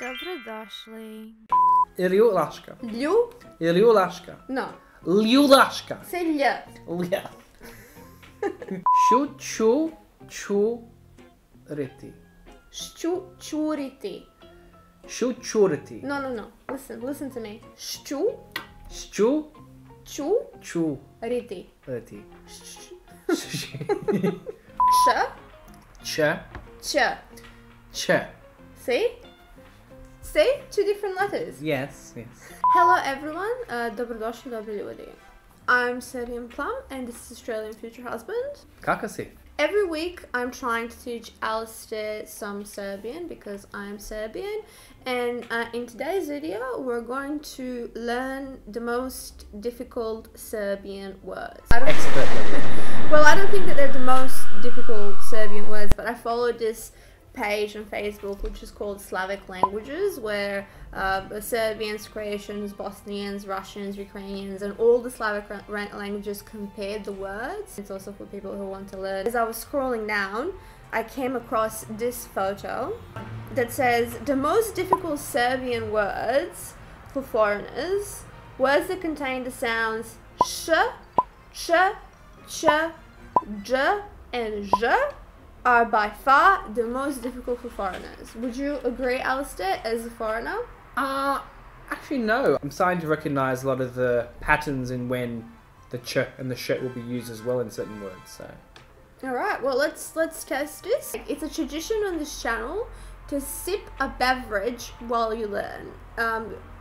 Dobrodošli. Ljuljaška. Ljuljaška. No. Ljuljaška. Say lj. Lja. Šučuriti. Ščučuriti. Šučuriti. No. Listen to me. Ščuriti. Riti. Č. Ch. See? Two different letters. Yes. Hello everyone. Dobrodošli, dobri ljudi. I'm Serbian Plum and this is Australian future husband. Kako si? Every week I'm trying to teach Alistair some Serbian because I'm Serbian, and in today's video we're going to learn the most difficult Serbian words. Expert level. Well, I don't think that they're the most difficult Serbian words, but I followed this page on Facebook which is called Slavic Languages, where Serbians, Croatians, Bosnians, Russians, Ukrainians and all the Slavic languages compared the words. It's also for people who want to learn. As I was scrolling down, I came across this photo that says the most difficult Serbian words for foreigners, words that contain the sounds sh, ch, j and zh, are by far the most difficult for foreigners. Would you agree, Alistair, as a foreigner? Actually no. I'm starting to recognise a lot of the patterns in when the ch and the sh will be used as well in certain words, so. Alright, well let's test this. It's a tradition on this channel to sip a beverage while you learn.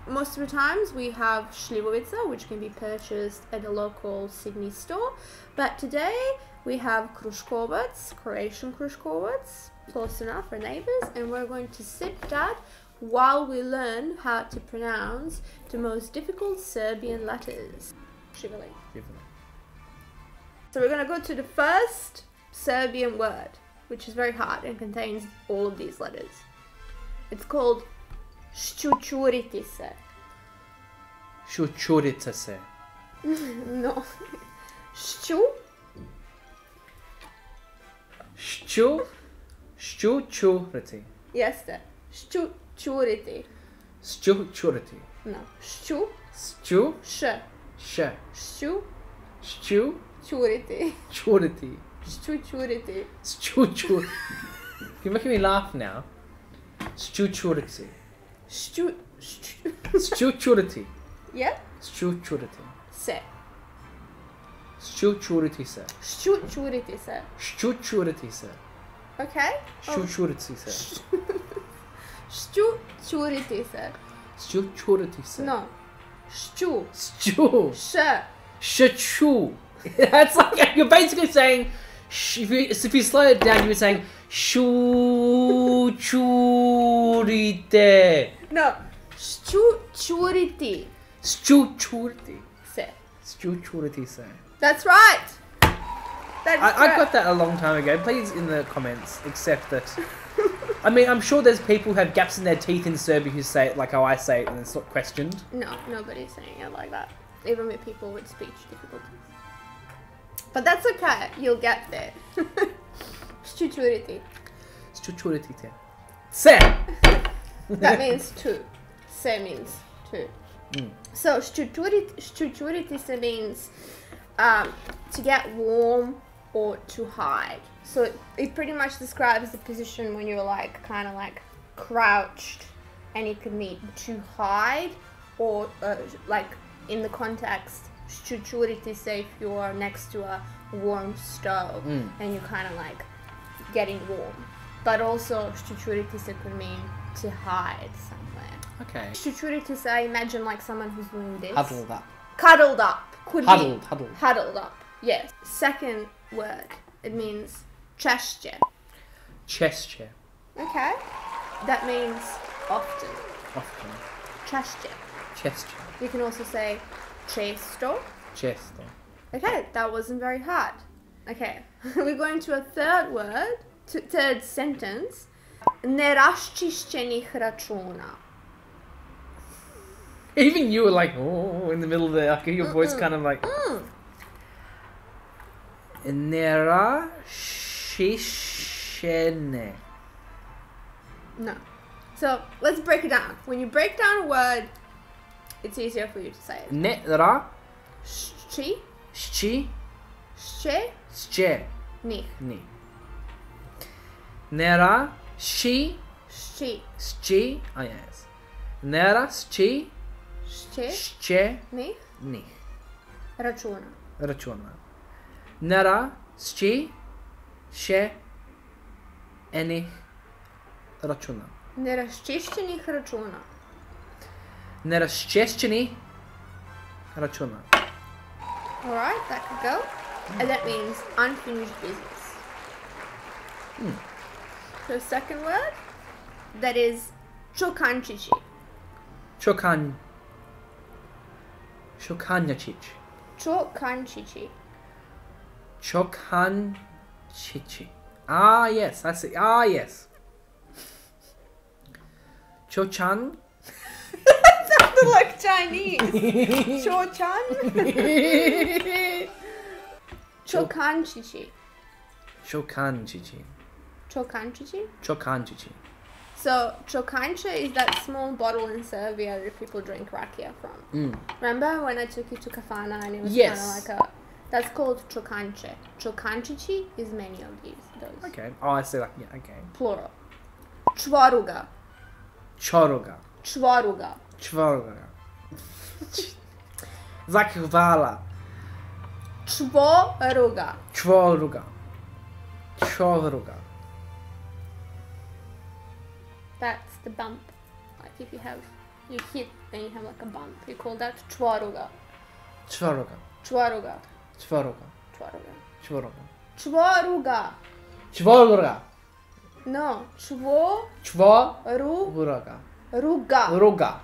Most of the times we have šljivovica, which can be purchased at a local Sydney store, but today we have kruškovac, Croatian kruškovac, close enough for neighbors, and we're going to sip that while we learn how to pronounce the most difficult Serbian letters. Shivali. So we're going to go to the first Serbian word, which is very hard and contains all of these letters. It's called ščučuriti se. Šučurita se. No. Ščučuriti. Jeste. Ščučuriti. Ščučuriti. No. Š. Ščučuriti. Churiti. Ščučuriti. You're making me laugh now. Ščučuriti. Ščučuriti. Yeah? Ščučuriti. Se. Ščučuriti se. Ščučuriti se. Ščučuriti se. Okay? Ščučuriti se. Ščučuriti se. Ščučuriti se. No. Šču. Šču. Š. Shachu. That's like, you're basically saying, if you slow it down, you're saying, Ščučurite. No. Ščučuriti. Ščučuriti. Se. Ščučuriti se. That's right. I got that a long time ago. Please, in the comments, accept that. I mean, I'm sure there's people who have gaps in their teeth in Serbia who say it like how I say it and it's not questioned. No, nobody's saying it like that. Even with people with speech difficulties. But that's okay. You'll get there. Ščučuriti. Ščučuriti te. Se! That means two. Se means two. So ščučuriti se means to get warm or to hide. So it pretty much describes the position when you're like kind of like crouched, and it could mean to hide or like in the context ščučuriti se if you're next to a warm stove and you're kind of like getting warm. But also ščučuriti se could mean to hide somewhere. Okay. Ščučuriti se, I imagine like someone who's doing this. Huddled up. Cuddled up. Could Huddled. be huddled up. Yes. Second word. It means češće. Češće. Okay. That means often. Often. Češće. Češće. You can also say često. Često. Okay, that wasn't very hard. Okay. We're going to a third word. Third sentence. Neraščišćenih računa. Even you were like, oh, in the middle of the, like, your voice kind of like. Neraščišćene. No. So let's break it down. When you break down a word, it's easier for you to say it. Nera. Šči. Šči. Šče. Šče. Nih. Ni. Nera. Ši. Šči. Šči. Oh yes. Nera. Šči. Šče. Šče. Nih. Ni. Računa. Računa. Nera. Šči. Še. Enih. Računa. Neraščiščenih računa. Neraščeščenih računa. Alright, that could go. And that means unfinished business. The second word, that is čokančići. Čokan. Čokanjačić. Čokančići. Čokančići. Ah, yes, I see. Ah, yes. Chochan. Sounded like Chinese. Cho-chan. Čokančići. Čokančići. Čokančići. Čokančići. So, čokanče is that small bottle in Serbia that people drink rakia from. Remember when I took you to Kafana and it was Yes. kind of like a... That's called čokanče. Čokančići is many of those. Okay. Oh, I see. Like, yeah. Okay. Plural. Čvoruga. Čoruga. Čvoruga. Čvoruga. Zakvala. Čvoruga. Čvoruga. Čvoruga. That's the bump. Like if you hit, then you have like a bump. You call that čvoruga. Čvoruga. Čvoruga. Čvoruga. Čvoruga. Čvoruga. Čvoruga. Čvoruga. No. Čvoruga. Čvoruga. Ruga.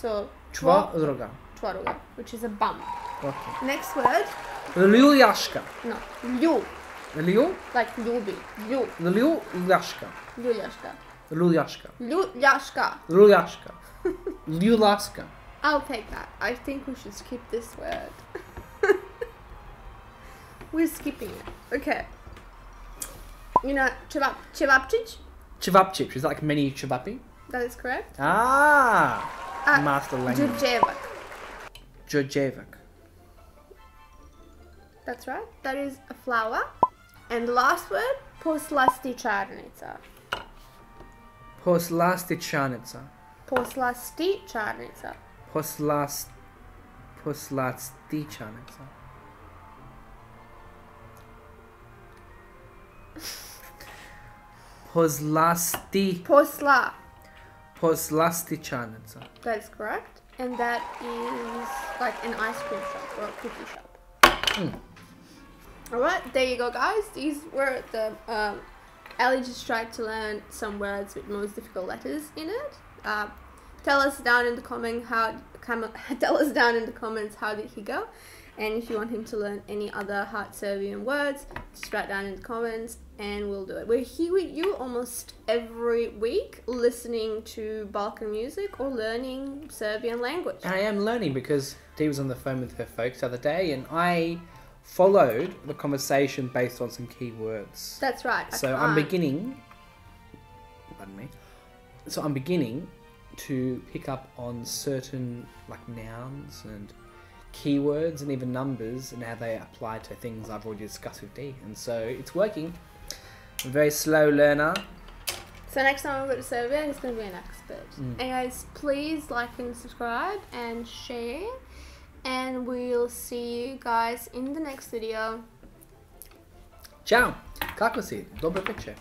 So, Čvoruga. čvoruga, which is a bump. Okay. Next word. Ljuljaška. No. Lju. Lju? Like ljubi. Lju. Ljuljaška. Ljuljaška. Ljuljaška. Ljuljaška. Ljuljaška. Ljulaska. I'll take that. I think we should skip this word. We're skipping it. Okay. You know, cevapčić? Cevapčić. Is that like mini cevapi? That is correct. Ah! Master language. Đurđevak. Đurđevak. That's right. That is a flower. And the last word, poslastičarnica. Poslastičarnica. Poslastičarnica. Poslastičarnica. Poslastičarnica. That is correct. And that is like an ice cream shop or a cookie shop. Alright, there you go guys. These were the... Ali just tried to learn some words with most difficult letters in it. Tell us down in the comments how did he go, and if you want him to learn any other hard Serbian words, just write down in the comments and we'll do it. We're here with you almost every week, listening to Balkan music or learning Serbian language. I am learning because Dee was on the phone with her folks the other day, and I followed the conversation based on some key words. That's right. So I'm beginning. Pardon me. So I'm beginning to pick up on certain like nouns and keywords and even numbers and how they apply to things I've already discussed with Dee, and so it's working. I'm a very slow learner. So next time we go to Serbia, he's going to be an expert. And guys, please like and subscribe and share, and we'll see you guys in the next video. Ciao. Kako si? Dobro večer.